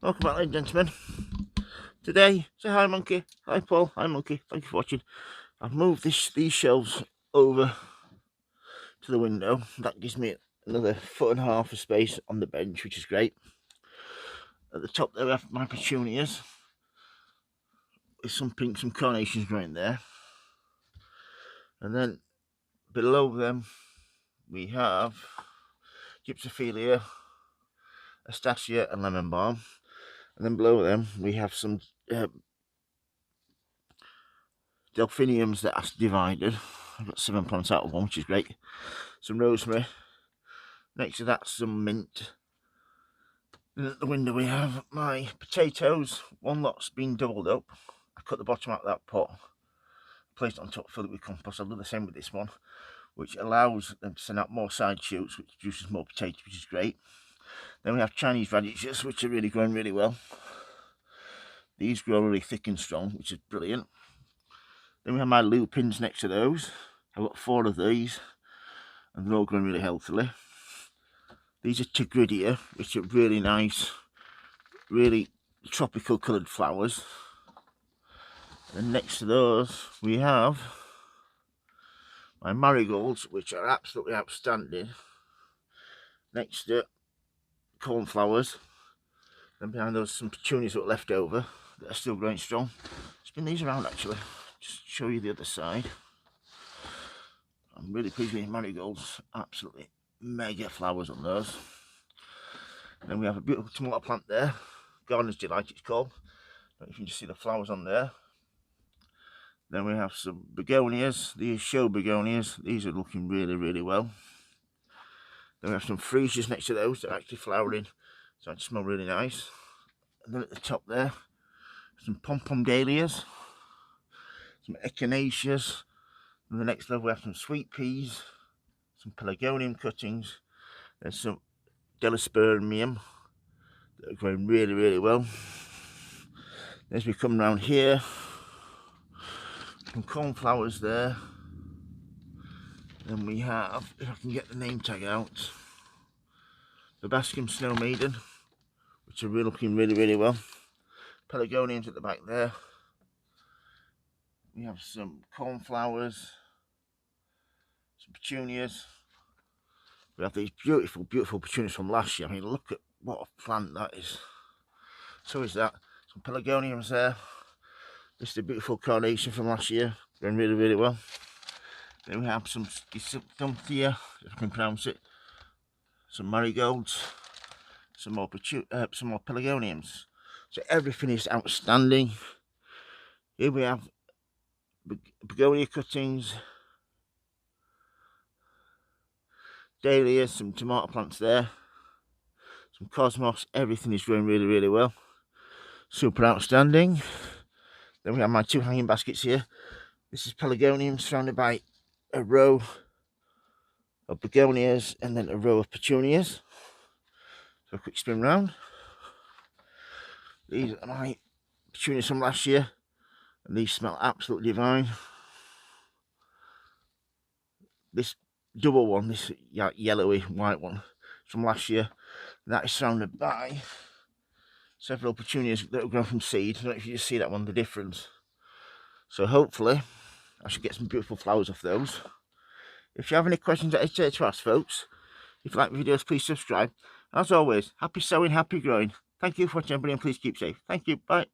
Welcome back, ladies and gentlemen. Today, say hi monkey, hi Paul, hi monkey, thank you for watching. I've moved these shelves over to the window. That gives me another 1.5 foot of space on the bench, which is great. At the top there we have my petunias, with some carnations growing there. And then below them we have gypsophilia, astacia and lemon balm. And then below them we have some delphiniums that are divided. I've got 7 plants out of one, which is great. Some rosemary. Next to that, some mint. Then at the window we have my potatoes. One lot's been doubled up. I cut the bottom out of that pot, placed it on top, filled it with compost. I'll do the same with this one, which allows them to send out more side shoots, which produces more potatoes, which is great. Then we have Chinese radishes, which are really growing really well. These grow really thick and strong, which is brilliant. Then we have my lupins next to those. I've got 4 of these, and they're all growing really healthily. These are Tigridia, which are really nice, really tropical coloured flowers. And next to those we have my marigolds, which are absolutely outstanding. Next to cornflowers. Then behind those some petunias that were left over that are still growing strong. Spin these around actually, just to show you the other side. I'm really pleased with these marigolds, absolutely mega flowers on those. And then we have a beautiful tomato plant there, Gardener's Delight it's called. I don't know if you can just see the flowers on there. Then we have some begonias, these show begonias, these are looking really well. Then we have some freesias next to those that are actually flowering, so they smell really nice. And then at the top there, some pom-pom dahlias, some echinaceas. And the next level we have some sweet peas, some pelargonium cuttings, and some delospermium that are growing really well. As we come round here, some cornflowers there. Then we have, if I can get the name tag out, the Bascom Snow Maiden, which are looking really well. Pelargoniums at the back there. We have some cornflowers, some petunias. We have these beautiful petunias from last year. I mean, look at what a plant that is. So is that. Some pelargoniums there. This is a beautiful carnation from last year, going really well. Then we have some Thumthia, if I can pronounce it. Some marigolds, some more pelargoniums. So everything is outstanding. Here we have begonia cuttings, dahlias, some tomato plants there, some cosmos. Everything is growing really well. Super outstanding. Then we have my 2 hanging baskets here. This is pelargonium surrounded by a row of begonias and then a row of petunias. So a quick spin round. These are my petunias from last year, and these smell absolutely divine. This double one, this yellowy white one from last year, that is surrounded by several petunias that have grown from seed. I don't know if you just see that one, the difference. So hopefully I should get some beautiful flowers off those. If you have any questions that I hesitate to ask, folks, if you like my videos, please subscribe. As always, happy sowing, happy growing. Thank you for watching, everybody, and please keep safe. Thank you. Bye.